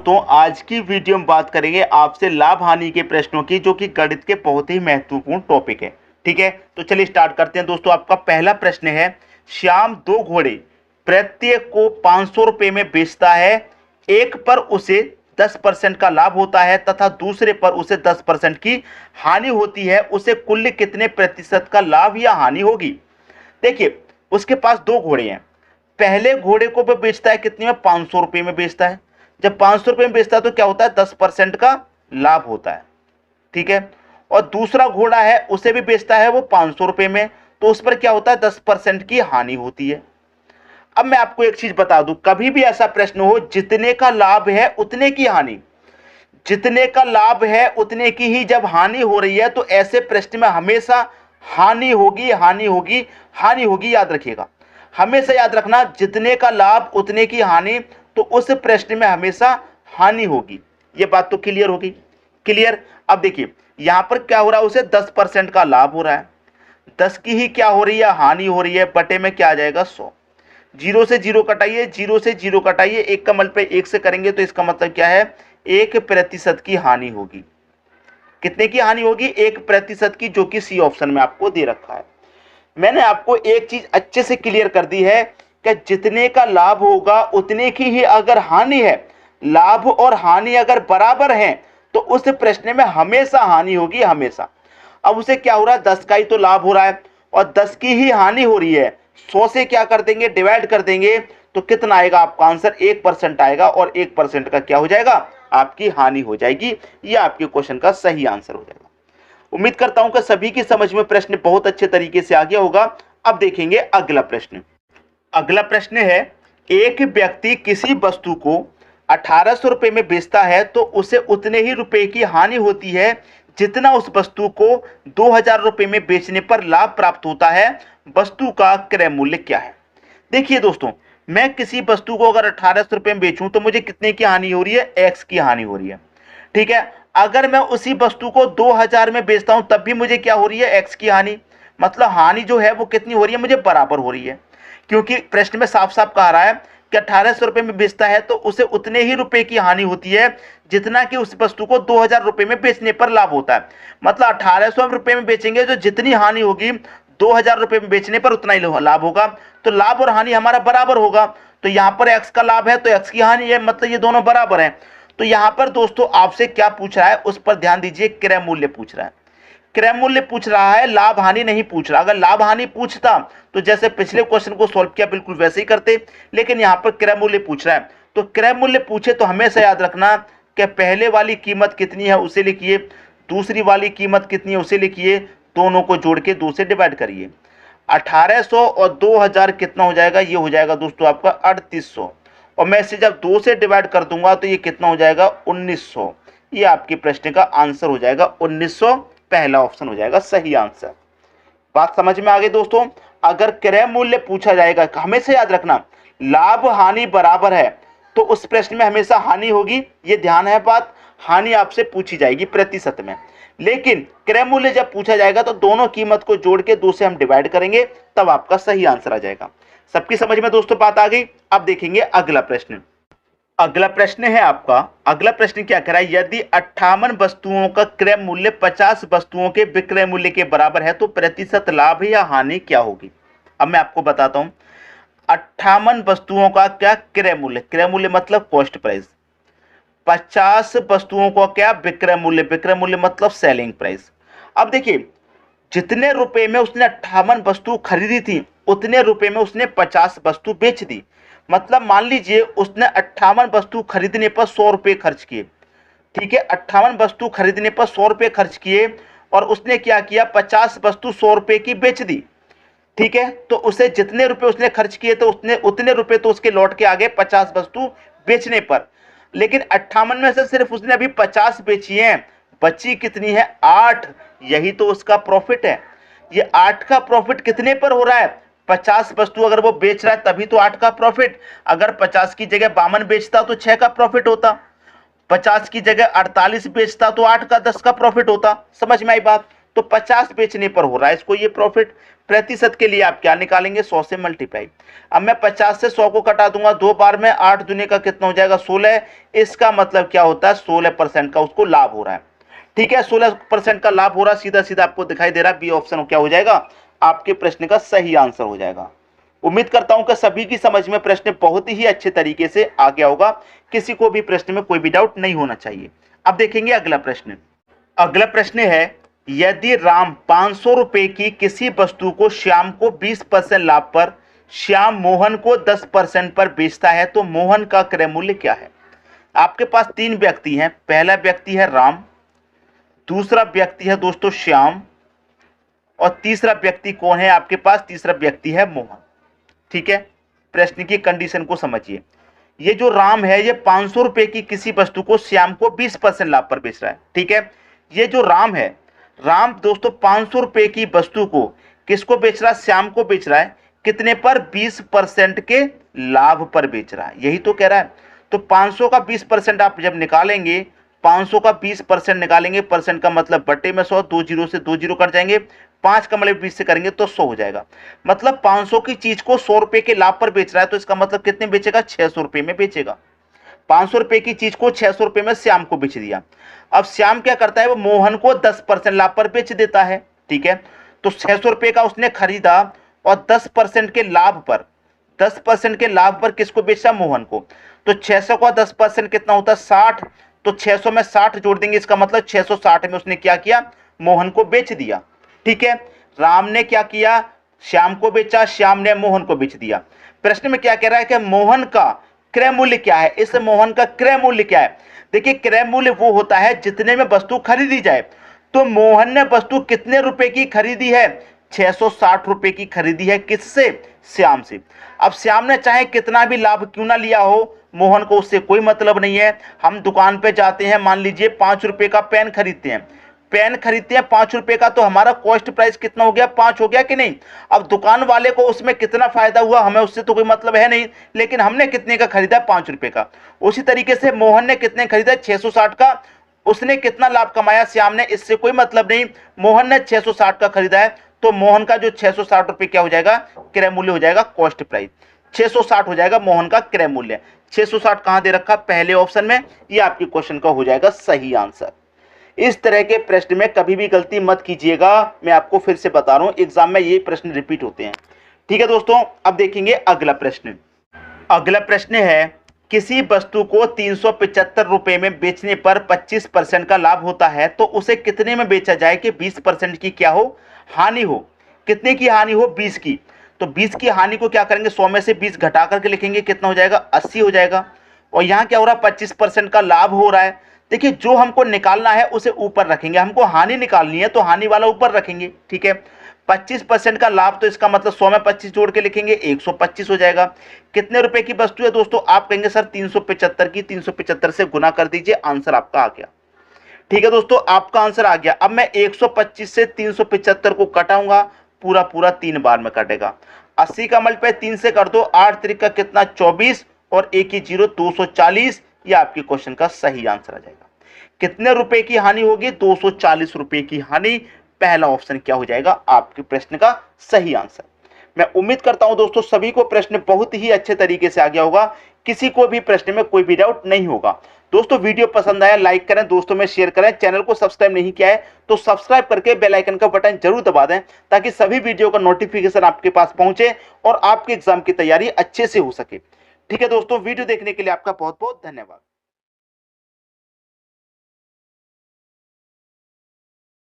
दोस्तों, आज की वीडियो में बात करेंगे आपसे लाभ हानि के प्रश्नों की, जो कि गणित के बहुत ही महत्वपूर्ण टॉपिक है। ठीक है, तो चलिए स्टार्ट करते हैं। दोस्तों, आपका पहला प्रश्न है, श्याम 2 घोड़े प्रत्येक को 500 रुपए में बेचता है। एक पर उसे 10% का लाभ होता है तथा दूसरे पर उसे 10% की हानि होती है। उसे कुल कितने प्रतिशत का लाभ या हानि होगी? देखिए, उसके पास 2 घोड़े हैं। पहले घोड़े को वो बेचता है कितने में? 500 रुपए में बेचता है। जब 500 रुपए में बेचता है तो क्या होता है? 10% का लाभ होता है। ठीक है, और दूसरा घोड़ा है, उसे भी बेचता है वो 500 रुपए में, तो उस पर क्या होता है? 10% की हानि होती है। अब मैं आपको एक चीज बता दूं, कभी भी ऐसा प्रश्न हो जितने का लाभ है उतने की हानि, जितने का लाभ है उतने की ही जब हानि हो रही है, तो ऐसे प्रश्न में हमेशा हानि होगी, हानि होगी, हानि होगी। याद रखिएगा, हमेशा याद रखना, जितने का लाभ उतने की हानि, तो उस प्रश्न में हमेशा हानि होगी। ये बात तो क्लियर होगी? क्लियर। अब देखिए, यहां पर क्या हो रहा है? उसे 10% का लाभ हो रहा है, 10 की ही क्या हो रही है? हानि हो रही है। बटे में क्या आ जाएगा? 100। जीरो से जीरो कटाइए, जीरो से जीरो कटाइए, एक का मल्टीप्लाई 1 से करेंगे तो इसका मतलब क्या है? 1% की हानि होगी। कितने की हानि होगी? 1% की, जो कि सी ऑप्शन में आपको दे रखा है। मैंने आपको एक चीज अच्छे से क्लियर कर दी है कि जितने का लाभ होगा उतने की ही अगर हानि है, लाभ और हानि अगर बराबर हैं, तो उस प्रश्न में हमेशा हानि होगी, हमेशा। अब उसे क्या हो रहा है? 10 का ही तो लाभ हो रहा है और 10 की ही हानि हो रही है। 100 से क्या कर देंगे? डिवाइड कर देंगे, तो कितना आएगा आपका आंसर? 1% आएगा, और 1% का क्या हो जाएगा? आपकी हानि हो जाएगी। यह आपके क्वेश्चन का सही आंसर हो जाएगा। उम्मीद करता हूं कि सभी की समझ में प्रश्न बहुत अच्छे तरीके से आ गया होगा। अब देखेंगे अगला प्रश्न। अगला प्रश्न है, एक व्यक्ति किसी वस्तु को 1800 रुपए में बेचता है तो उसे उतने ही रुपए की हानि होती है जितना उस वस्तु को 2000 रुपए में बेचने पर लाभ प्राप्त होता है। वस्तु का क्रय मूल्य क्या है? देखिए दोस्तों, मैं किसी वस्तु को अगर 1800 रुपए में बेचूं तो मुझे कितने की हानि हो रही है? एक्स की हानि हो रही है। ठीक है, अगर मैं उसी वस्तु को 2000 में बेचता हूं तब भी मुझे क्या हो रही है? एक्स की हानि। मतलब हानि जो है वो कितनी हो रही है? मुझे बराबर हो रही है, क्योंकि प्रश्न में साफ साफ कह रहा है कि 1800 रुपए में बेचता है तो उसे उतने ही रुपए की हानि होती है जितना कि उस वस्तु को 2000 रुपए में बेचने पर लाभ होता है। मतलब 1800 रुपए में बेचेंगे तो जितनी हानि होगी, 2000 रुपए में बेचने पर उतना ही लाभ होगा। तो लाभ और हानि हमारा बराबर होगा। तो यहां पर एक्स का लाभ है तो एक्स की हानि है, मतलब ये दोनों बराबर हैं। तो यहां पर दोस्तों आपसे क्या पूछ रहा है उस पर ध्यान दीजिए। क्रय मूल्य पूछ रहा है, क्रय मूल्य पूछ रहा है, लाभ हानि नहीं पूछ रहा। अगर लाभ हानि पूछता तो जैसे पिछले क्वेश्चन को सॉल्व किया बिल्कुल वैसे ही करते, लेकिन यहां पर क्रय मूल्य पूछ रहा है। तो क्रय मूल्य पूछे तो हमेशा याद रखना कि पहले वाली कीमत कितनी है उसे लिखिए, दूसरी वाली कीमत कितनी है उसे लिखिए, दोनों को जोड़ के 2 से डिवाइड करिए। 1800 और 2000 कितना हो जाएगा? ये हो जाएगा दोस्तों आपका 3800, और मैं इसे जब 2 से डिवाइड कर दूंगा तो ये कितना हो जाएगा? 1900। ये आपके प्रश्न का आंसर हो जाएगा 1900। पहला ऑप्शन हो जाएगा सही आंसर। बात समझ में आ गई दोस्तों? अगर क्रय मूल्य पूछा जाएगा, हमेशा याद रखना लाभ हानि बराबर है तो उस प्रश्न में हमेशा हानि होगी। ये ध्यान है बात। हानि आपसे पूछी जाएगी प्रतिशत में, लेकिन क्रय मूल्य जब पूछा जाएगा तो दोनों कीमत को जोड़ के 2 से हम डिवाइड करेंगे, तब आपका सही आंसर आ जाएगा। सबकी समझ में दोस्तों बात आ गई? अब देखेंगे अगला प्रश्न। अगला प्रश्न है आपका, अगला प्रश्न क्या कह रहा है, यदि 58 वस्तुओं का क्रय मूल्य 50 वस्तुओं के विक्रय मूल्य के बराबर है तो प्रतिशत लाभ या हानि क्या होगी? अब मैं आपको बताता हूं। 58 वस्तुओं का क्या क्रय मूल्य? क्रय मूल्य मतलब कॉस्ट प्राइस। 50 वस्तुओं का क्या? विक्रय मूल्य। विक्रय मूल्य मतलब सेलिंग प्राइस। अब देखिए, जितने रुपए में उसने 58 वस्तु खरीदी थी उतने रुपए में उसने 50 वस्तु बेच दी। मतलब मान लीजिए उसने 58 वस्तु खरीदने पर 100 रुपए खर्च किए। ठीक है, 58 वस्तु खरीदने पर 100 रुपए खर्च किए और उसने क्या किया? 50 वस्तु 100 रुपए की बेच दी। ठीक है, तो उसे जितने रुपए उसने खर्च किए तो उसने उतने रुपए तो उसके लौट के आ गए 50 वस्तु बेचने पर। लेकिन 58 में से सिर्फ उसने अभी 50 बेची हैं, बची कितनी है? 8। यही तो उसका प्रॉफिट है। ये 8 का प्रॉफिट कितने पर हो रहा है? 50 वस्तु अगर वो बेच रहा है तभी तो 8 का प्रॉफिट। अगर 50 की जगह 52 बेचता तो 6 का प्रॉफिट होता, 50 की जगह 48 बेचता तो 8 का 10 का प्रॉफिट होता। समझ में आई बात? तो 50 बेचने पर हो रहा है इसको ये प्रॉफिट। प्रतिशत के लिए आप क्या निकालेंगे, 100 से मल्टीप्लाई। अब मैं 50 से 100 को कटा दूंगा 2 बार में, 8 दूनी का कितना हो जाएगा, 16। इसका मतलब क्या होता है, 16% का उसको लाभ हो रहा है। ठीक है, 16% का लाभ हो रहा है, सीधा सीधा आपको दिखाई दे रहा है। बी ऑप्शन क्या हो जाएगा, आपके प्रश्न का सही आंसर हो जाएगा। उम्मीद करता हूं कि सभी की समझ में प्रश्न बहुत ही अच्छे तरीके से आ गया होगा, किसी को भी प्रश्न में कोई भी डाउट नहीं होना चाहिए। अब देखेंगे अगला प्रश्न। अगला प्रश्न है, यदि राम 500 रुपए की किसी वस्तु को श्याम को 20% लाभ पर, श्याम मोहन को 10% पर बेचता है, तो मोहन का क्रय मूल्य क्या है। आपके पास 3 व्यक्ति हैं, पहला व्यक्ति है राम, दूसरा व्यक्ति है दोस्तों श्याम, और तीसरा व्यक्ति कौन है आपके पास, तीसरा व्यक्ति है मोहन। ठीक है, प्रश्न की कंडीशन को समझिए। ये जो राम है ये 500 रुपए की किसी वस्तु को श्याम को 20% लाभ पर बेच रहा है। ठीक है, ये जो राम है, राम दोस्तों 500 रुपए की वस्तु को किसको बेच रहा है, श्याम को बेच रहा है, कितने पर, 20% के लाभ पर बेच रहा है, यही तो कह रहा है। तो 500 का 20% आप जब निकालेंगे, 500 का 20% निकालेंगे, परसेंट का मतलब बट्टे में 100, 2 जीरो से 2 जीरो कट जाएंगे, 5 का मतलब 20 से करेंगे तो 100 हो जाएगा। मतलब 500 की चीज को 100 रुपए के लाभ पर बेच रहा है, तो इसका मतलब कितने बेचेगा, 600 रुपए में बेचेगा। 500 रुपए की चीज को 600 रुपए में श्याम को बेच दिया। अब श्याम क्या करता है, वो मोहन को 10% लाभ पर बेच देता है। ठीक है, तो 600 रुपए का उसने खरीदा और 10% के लाभ पर, 10% के लाभ पर किसको बेचा, मोहन को। तो 600 का 10% कितना होता है, 60। तो 600 में 60 जोड़ देंगे, इसका मतलब 660 में उसने क्या किया, मोहन को बेच दिया। ठीक है, राम ने क्या किया, श्याम को बेचा, श्याम ने मोहन को बेच दिया। प्रश्न में क्या कह रहा है कि मोहन का क्रय मूल्य क्या है, इस मोहन का क्रय मूल्य क्या है। देखिए, क्रय मूल्य वो होता है जितने में वस्तु खरीदी जाए। तो मोहन ने वस्तु कितने रुपए की खरीदी है, 660 रुपए की खरीदी है, किससे, श्याम से। अब श्याम ने चाहे कितना भी लाभ क्यों ना लिया हो, मोहन को उससे कोई मतलब नहीं है। हम दुकान पे जाते हैं, मान लीजिए 5 रुपए का पेन खरीदते हैं, पेन खरीदते हैं 5 रुपए का, तो हमारा कॉस्ट प्राइस कितना हो गया, 5 हो गया कि नहीं। अब दुकान वाले को उसमें कितना फायदा हुआ, हमें उससे तो कोई मतलब है नहीं, लेकिन हमने कितने का खरीदा, 5 रुपए का। उसी तरीके से मोहन ने कितने खरीदा, 660 का, उसने कितना लाभ कमाया, श्याम ने, इससे कोई मतलब नहीं। मोहन ने 660 का खरीदा है, तो मोहन का जो 660 रुपए क्या हो जाएगा, क्रय मूल्य हो जाएगा, कॉस्ट प्राइस 660 हो जाएगा मोहन का क्रय मूल्य। 660 कहां दे रखा, पहले ऑप्शन में। ये आपके क्वेश्चन का हो जाएगा सही आंसर। इस तरह के प्रश्न में कभी भी गलती मत कीजिएगा, मैं आपको फिर से बता रहा हूं, एग्जाम में ये प्रश्न रिपीट होते हैं। ठीक है दोस्तों, अब देखेंगे अगला प्रश्न। अगला प्रश्न है, किसी वस्तु को 375 रुपए में बेचने पर 25% का लाभ होता है, तो उसे कितने में बेचा जाए कि 20% की क्या हो, हानि हो। कितने की हानि हो, 20 की। तो 20 की हानि को क्या करेंगे, 100 में से 20 घटा करके लिखेंगे, कितना हो जाएगा, 80 हो जाएगा। और यहाँ क्या हो रहा है, 25% का लाभ हो रहा है। देखिए, जो हमको निकालना है उसे ऊपर रखेंगे, हमको हानि निकालनी है तो हानि वाला ऊपर रखेंगे। ठीक है, 25% का लाभ, तो इसका मतलब 100 में 25 जोड़ के लिखेंगे, 125 हो जाएगा। कितने रुपए की वस्तु है दोस्तों, आप कहेंगे सर 375 की, 375 से गुना कर दीजिए, आंसर आपका आ गया। ठीक है दोस्तों, आपका आंसर आ गया। अब मैं 125 से 375 को कटाऊंगा, पूरा पूरा 3 बार में कटेगा। 80 का मल्टीप्लाई 3 से कर दो, 8 3 का कितना, 24, और 1 ही 0, 240। ये आपके क्वेश्चन का सही आंसर आ जाएगा। कितने रुपए की हानि होगी, 240 रुपए की हानि। पहला ऑप्शन क्या हो जाएगा, आपके प्रश्न का सही आंसर। मैं उम्मीद करता हूं दोस्तों सभी को प्रश्न बहुत ही अच्छे तरीके से आ गया होगा, किसी को भी प्रश्न में कोई भी डाउट नहीं होगा। दोस्तों वीडियो पसंद आया लाइक करें, दोस्तों में शेयर करें, चैनल को सब्सक्राइब नहीं किया है तो सब्सक्राइब करके बेल आइकन का बटन जरूर दबा दें, ताकि सभी वीडियो का नोटिफिकेशन आपके पास पहुंचे और आपके एग्जाम की तैयारी अच्छे से हो सके। ठीक है दोस्तों, वीडियो देखने के लिए आपका बहुत बहुत धन्यवाद।